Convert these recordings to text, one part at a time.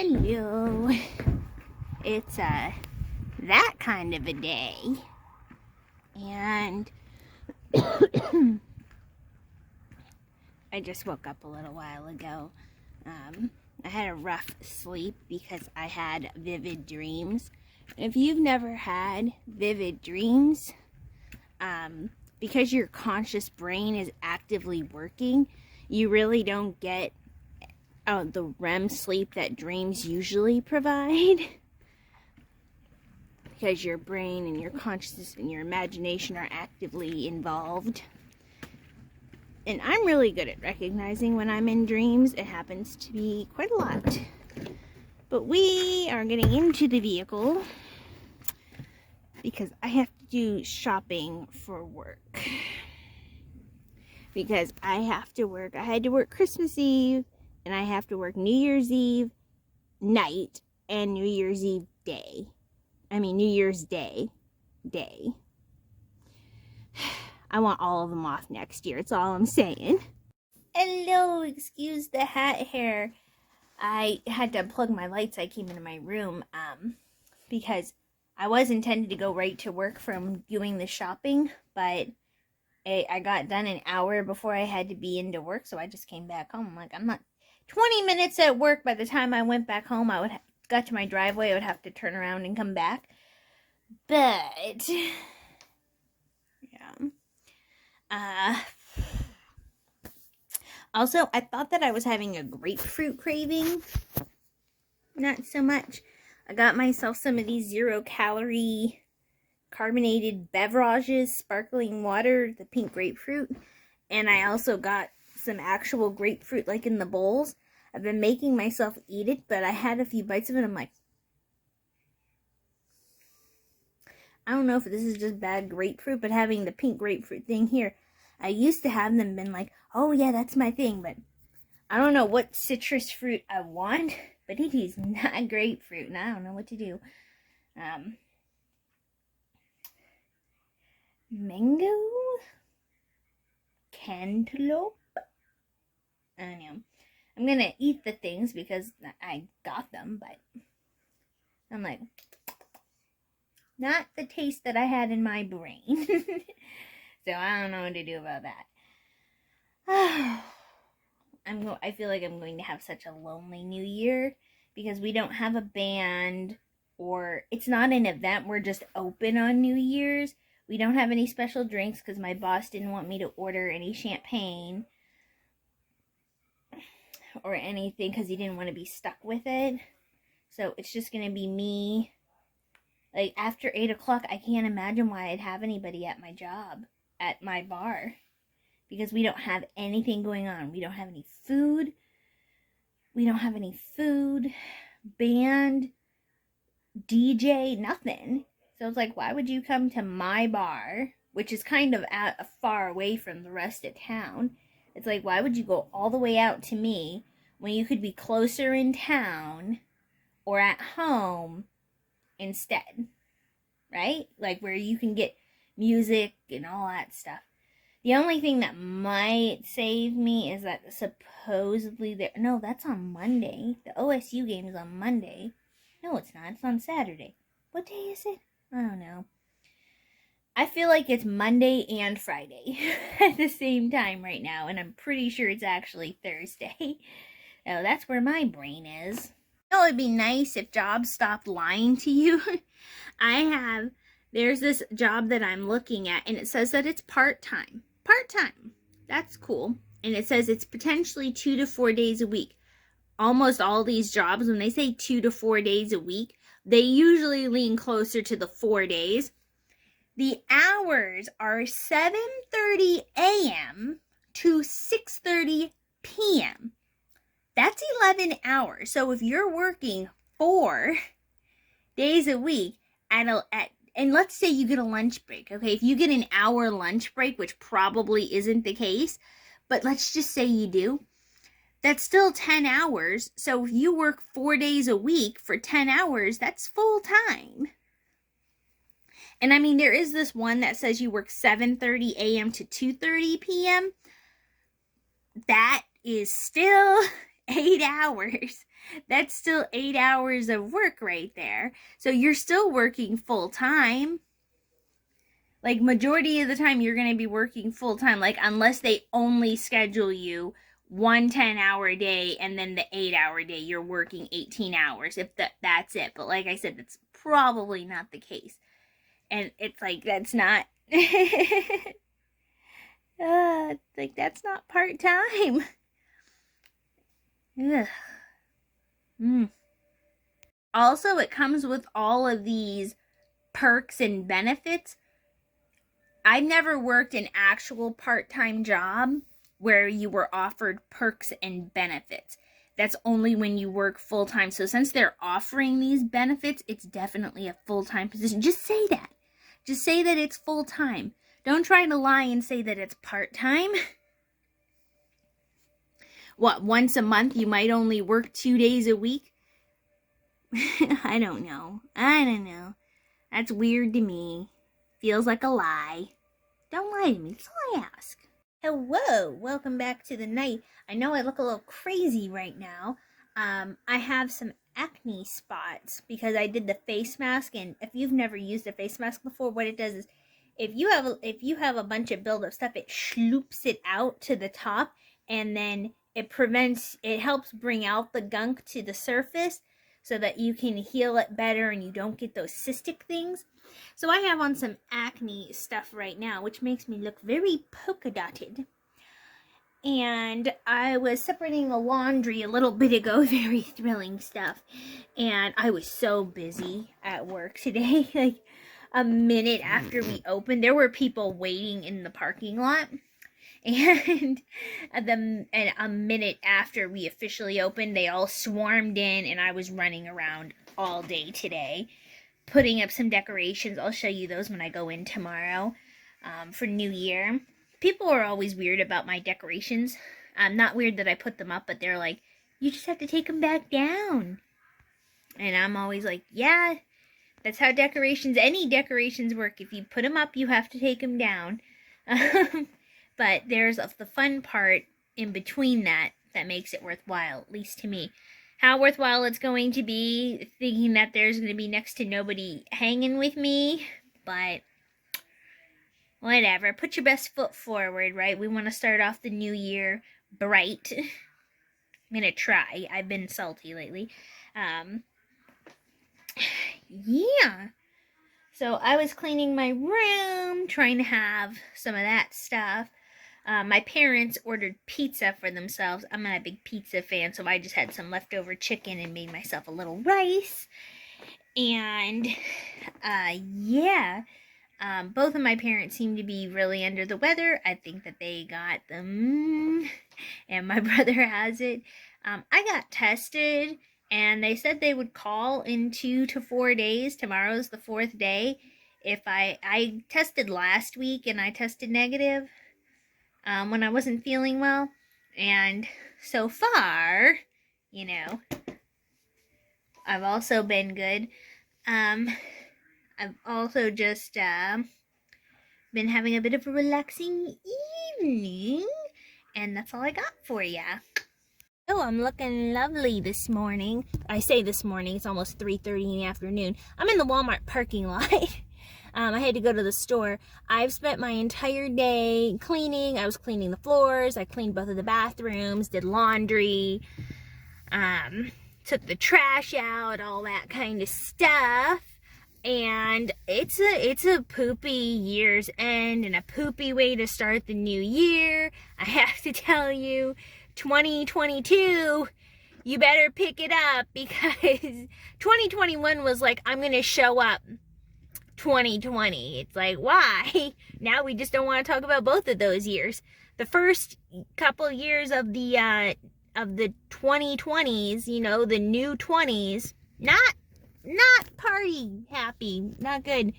Hello. It's that kind of a day. And I just woke up a little while ago. I had a rough sleep because I had vivid dreams. If you've never had vivid dreams, because your conscious brain is actively working, you really don't get the REM sleep that dreams usually provide. Because your brain and your consciousness and your imagination are actively involved. And I'm really good at recognizing when I'm in dreams. It happens to be quite a lot. But we are getting into the vehicle because I have to do shopping for work. Because I have to work. I had to work Christmas Eve, and I have to work New Year's Eve night and New Year's Eve day. New Year's Day. I want all of them off next year. That's all I'm saying. Hello, excuse the hat hair. I had to unplug my lights. I came into my room because I was intended to go right to work from doing the shopping, but I got done an hour before I had to be into work, so I just came back home. I'm not 20 minutes at work. By the time I went back home, got to my driveway, I would have to turn around and come back. But yeah. Also, I thought that I was having a grapefruit craving. Not so much. I got myself some of these 0-calorie carbonated beverages, sparkling water, the pink grapefruit. And I also got some actual grapefruit like in the bowls. I've been making myself eat it, but I had a few bites of it. I'm like, I don't know if this is just bad grapefruit, but having the pink grapefruit thing here, I used to have them been like, oh yeah, that's my thing, but I don't know what citrus fruit I want, but it is not grapefruit, and I don't know what to do. Mango? Cantaloupe? I don't know. I'm gonna eat the things because I got them, but I'm like, not the taste that I had in my brain. So I don't know what to do about that. I feel like I'm going to have such a lonely New Year because we don't have a band, or it's not an event. We're just open on New Year's. We don't have any special drinks because my boss didn't want me to order any champagne or anything because he didn't want to be stuck with it. So it's just going to be me. Like, after 8 o'clock, I can't imagine why I'd have anybody at my job, at my bar. Because we don't have anything going on. We don't have any food. Band, DJ, nothing. So it's like, why would you come to my bar, which is kind of far away from the rest of town? It's like, why would you go all the way out to me when you could be closer in town or at home instead, right? Like, where you can get music and all that stuff. The only thing that might save me is that supposedly no, that's on Monday. The OSU game is on Monday. No, it's not. It's on Saturday. What day is it? I don't know. I feel like it's Monday and Friday at the same time right now, and I'm pretty sure it's actually Thursday. So that's where my brain is. You know, it'd be nice if jobs stopped lying to you. There's this job that I'm looking at, and it says that it's part-time. Part-time. That's cool. And it says it's potentially 2 to 4 days a week. Almost all these jobs, when they say 2 to 4 days a week, they usually lean closer to the 4 days. The hours are 7:30 a.m. to 6:30 p.m. That's 11 hours. So if you're working 4 days a week and let's say you get a lunch break, okay? If you get an hour lunch break, which probably isn't the case, but let's just say you do, that's still 10 hours. So if you work 4 days a week for 10 hours, that's full time. And I mean, there is this one that says you work 7:30 a.m. to 2:30 p.m. That is still 8 hours. That's still 8 hours of work right there. So you're still working full time. Like, majority of the time you're going to be working full time, like, unless they only schedule you one 10-hour day and then the 8-hour day you're working 18 hours, if that's it. But like I said, that's probably not the case. And it's like, that's not like, that's not part-time. Also, it comes with all of these perks and benefits. I never worked an actual part-time job where you were offered perks and benefits. That's only when you work full-time. So since they're offering these benefits, it's definitely a full-time position. Just say that. Just say that it's full-time. Don't try to lie and say that it's part-time. What, once a month you might only work 2 days a week? I don't know. That's weird to me. Feels like a lie. Don't lie to me. That's all I ask. Hello, welcome back to the night. I know I look a little crazy right now. I have some acne spots because I did the face mask, and if you've never used a face mask before, what it does is if you have a bunch of buildup stuff, it sloops it out to the top, and then it helps bring out the gunk to the surface so that you can heal it better and you don't get those cystic things. So I have on some acne stuff right now, which makes me look very polka dotted. And I was separating the laundry a little bit ago, very thrilling stuff. And I was so busy at work today. Like, a minute after we opened, there were people waiting in the parking lot. And a minute after we officially opened, they all swarmed in, and I was running around all day today, putting up some decorations. I'll show you those when I go in tomorrow for New Year. People are always weird about my decorations. Not weird that I put them up, but they're like, you just have to take them back down. And I'm always like, yeah, that's how any decorations work. If you put them up, you have to take them down. But there's the fun part in between that makes it worthwhile, at least to me. How worthwhile it's going to be, thinking that there's going to be next to nobody hanging with me, but whatever. Put your best foot forward, right? We want to start off the new year bright. I'm going to try. I've been salty lately. Yeah. So I was cleaning my room, trying to have some of that stuff. My parents ordered pizza for themselves. I'm not a big pizza fan, so I just had some leftover chicken and made myself a little rice. And, yeah. Both of my parents seem to be really under the weather. I think that they got them, and my brother has it. I got tested, and they said they would call in 2 to 4 days. Tomorrow's the 4th day. If I tested last week, and I tested negative when I wasn't feeling well. And so far, I've also been good. I've also just been having a bit of a relaxing evening, and that's all I got for ya. Oh, I'm looking lovely this morning. I say this morning, it's almost 3:30 in the afternoon. I'm in the Walmart parking lot. I had to go to the store. I've spent my entire day cleaning. I was cleaning the floors. I cleaned both of the bathrooms, did laundry, took the trash out, all that kind of stuff. And it's a poopy year's end and a poopy way to start the new year. I have to tell you, 2022, you better pick it up, because 2021 was like, I'm going to show up. 2020, it's like, why? Now we just don't want to talk about both of those years. The first couple years of the 2020s, the new 20s, not party happy, not good.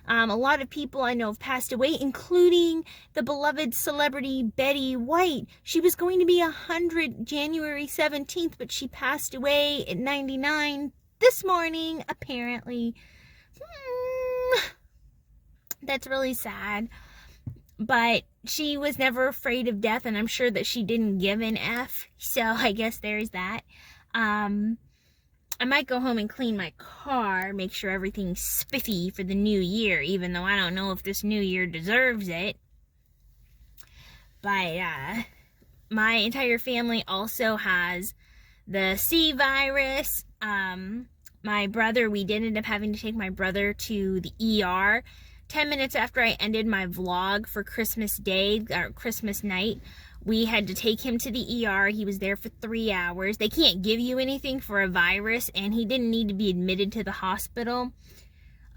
A lot of people I know have passed away, including the beloved celebrity Betty White. She was going to be 100 January 17th, but she passed away at 99 this morning, apparently. That's really sad. But she was never afraid of death, and I'm sure that she didn't give an F. So I guess there's that. I might go home and clean my car, make sure everything's spiffy for the new year, even though I don't know if this new year deserves it. But my entire family also has the C virus. My brother, we did end up having to take my brother to the ER 10 minutes after I ended my vlog for Christmas Day, or Christmas night. We had to take him to the ER. He was there for 3 hours. They can't give you anything for a virus, and he didn't need to be admitted to the hospital.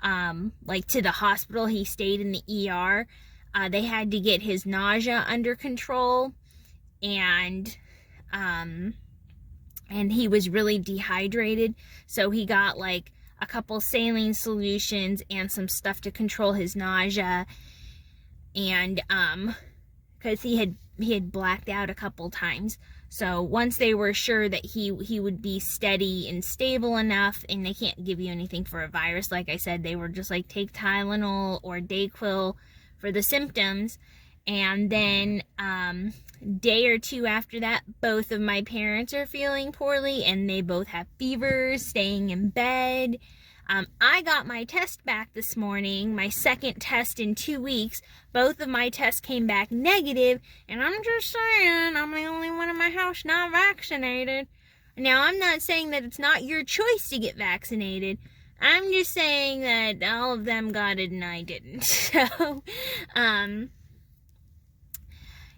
He stayed in the ER. They had to get his nausea under control, and he was really dehydrated, so he got like a couple saline solutions and some stuff to control his nausea, and because he had blacked out a couple times. So once they were sure that he would be steady and stable enough, and they can't give you anything for a virus, like I said, they were just like, take Tylenol or Dayquil for the symptoms. And then day or two after that, both of my parents are feeling poorly, and they both have fevers, staying in bed. I got my test back this morning, my second test in 2 weeks. Both of my tests came back negative, and I'm just saying, I'm the only one in my house not vaccinated. Now, I'm not saying that it's not your choice to get vaccinated. I'm just saying that all of them got it and I didn't. So,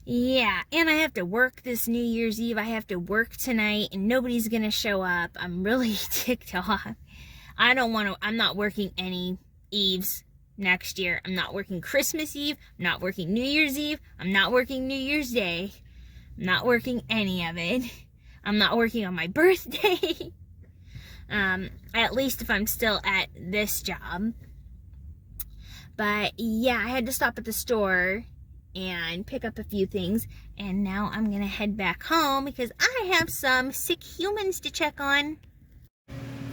yeah, and I have to work this New Year's Eve. I have to work tonight, and nobody's gonna show up. I'm really ticked off. I'm not working any Eves next year. I'm not working Christmas Eve. I'm not working New Year's Eve. I'm not working New Year's Day. I'm not working any of it. I'm not working on my birthday. At least if I'm still at this job. But yeah, I had to stop at the store and pick up a few things, and now I'm gonna head back home because I have some sick humans to check on.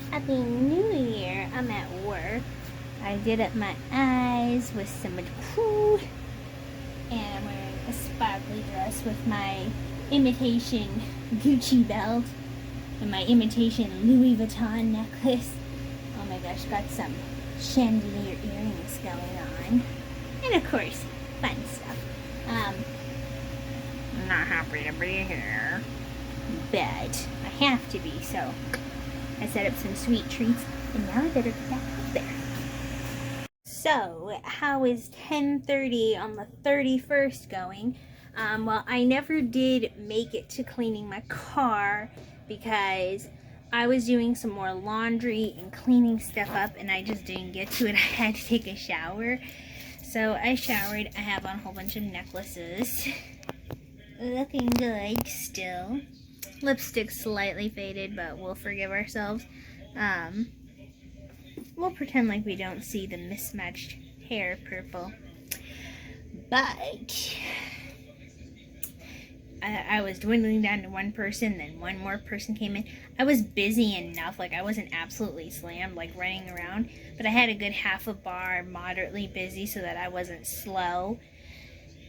Happy New Year. I'm at work. I did up my eyes with some food, and I'm wearing a sparkly dress with my imitation Gucci belt and my imitation Louis Vuitton necklace. Oh my gosh, got some chandelier earrings going on, and of course, fun stuff. I'm not happy to be here, but I have to be, so I set up some sweet treats, and now I better get back up there. So, how is 10:30 on the 31st going? Well, I never did make it to cleaning my car because I was doing some more laundry and cleaning stuff up, and I just didn't get to it. I had to take a shower. So I showered. I have on a whole bunch of necklaces. Looking good still. Lipstick slightly faded, but we'll forgive ourselves. We'll pretend like we don't see the mismatched hair purple. But I was dwindling down to one person, then one more person came in. I was busy enough, like I wasn't absolutely slammed, like running around, but I had a good half a bar, moderately busy, so that I wasn't slow.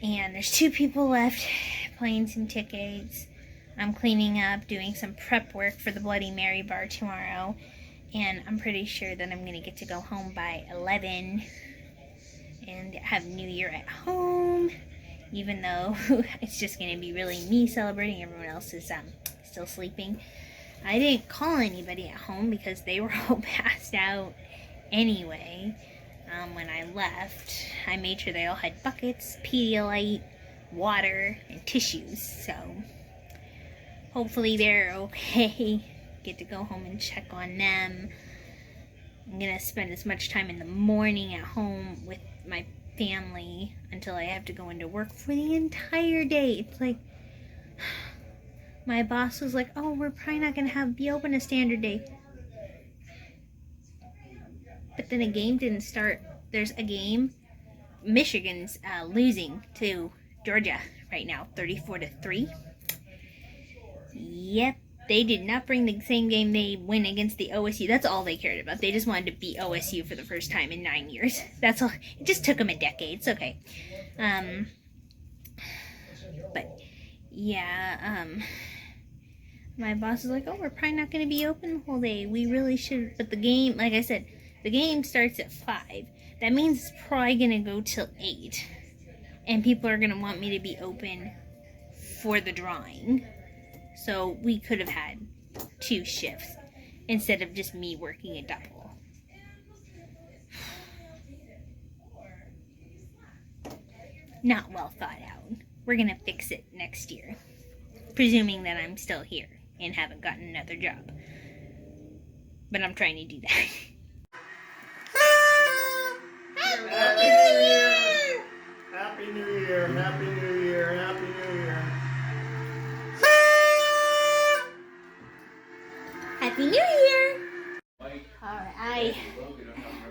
And there's 2 people left playing some tickets. I'm cleaning up, doing some prep work for the Bloody Mary bar tomorrow, and I'm pretty sure that I'm gonna get to go home by 11 and have New Year at home. Even though it's just going to be really me celebrating, everyone else is still sleeping. I didn't call anybody at home because they were all passed out anyway. When I left, I made sure they all had buckets, Pedialyte, water, and tissues. So hopefully they're okay. Get to go home and check on them. I'm going to spend as much time in the morning at home with my family until I have to go into work for the entire day. It's like, my boss was like, oh, we're probably not going to be open a standard day. But then a game didn't start. There's a game. Michigan's losing to Georgia right now, 34-3. Yep. They did not bring the same game they win against the OSU. That's all they cared about. They just wanted to beat OSU for the first time in 9 years. That's all. It just took them a decade. It's okay. But yeah, my boss is like, oh, we're probably not going to be open the whole day. We really should. But the game, like I said, the game starts at 5. That means it's probably going to go till 8. And people are going to want me to be open for the drawing. So we could have had 2 shifts instead of just me working a double. Not well thought out. We're going to fix it next year. Presuming that I'm still here and haven't gotten another job. But I'm trying to do that. Happy New Year! Happy New Year! Happy New Year! Happy New Year! Happy New Year! Alright,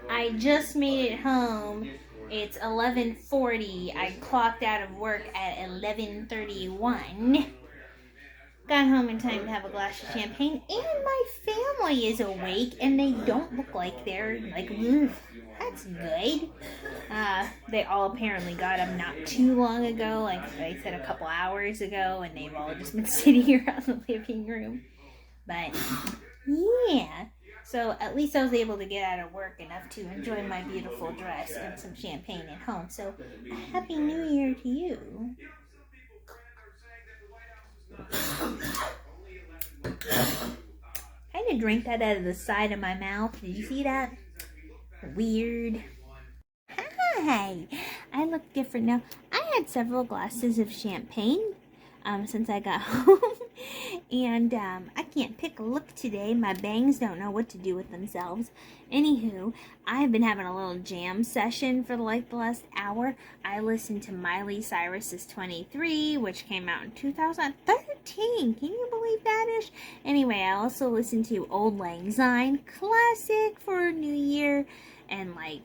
I just made it home. It's 11:40. I clocked out of work at 11:31. Got home in time to have a glass of champagne, and my family is awake, and they don't look like they're like, that's good. They all apparently got them not too long ago, like I said, a couple hours ago, and they've all just been sitting around the living room. But yeah, so at least I was able to get out of work enough to enjoy my beautiful dress and some champagne at home. So Happy New Year to you. I had to drink that out of the side of my mouth. Did you see that? Weird. Hi, I look different now. I had several glasses of champagne since I got home. And I can't pick a look today. My bangs don't know what to do with themselves. Anywho, I've been having a little jam session for like the last hour. I listened to Miley Cyrus's 23, which came out in 2013. Can you believe that ish? Anyway, I also listened to Old Lang Syne, classic for New Year, and like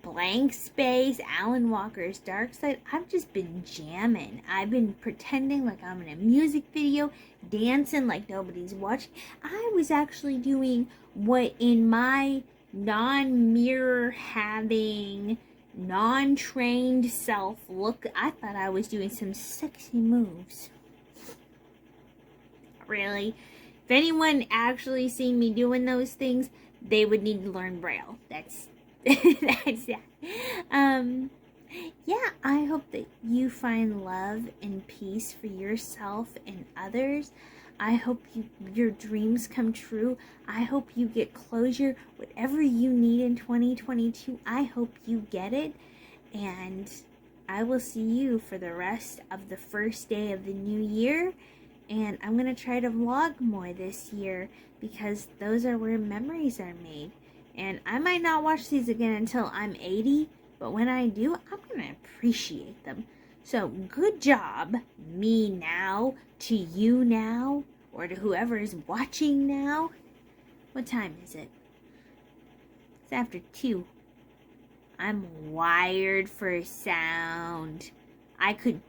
Blank Space, Alan Walker's Dark Side. I've just been jamming. I've been pretending like I'm in a music video, dancing like nobody's watching. I was actually doing what in my non-mirror having, non-trained self look, I thought I was doing some sexy moves. Really? If anyone actually seen me doing those things, they would need to learn Braille. That's that. Yeah, I hope that you find love and peace for yourself and others. I hope your dreams come true. I hope you get closure. Whatever you need in 2022, I hope you get it. And I will see you for the rest of the first day of the new year. And I'm going to try to vlog more this year because those are where memories are made. And I might not watch these again until I'm 80, but when I do, I'm going to appreciate them. So good job, me now, to you now, or to whoever is watching now. What time is it? It's after 2. I'm wired for sound. I could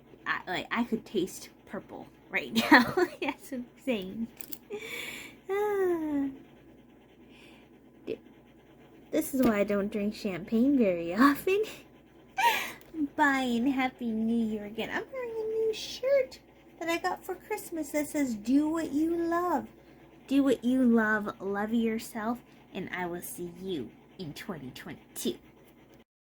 taste purple right now. That's what I'm saying. This is why I don't drink champagne very often. Bye and Happy New Year again. I'm wearing a new shirt that I got for Christmas that says, do what you love. Do what you love yourself, and I will see you in 2022.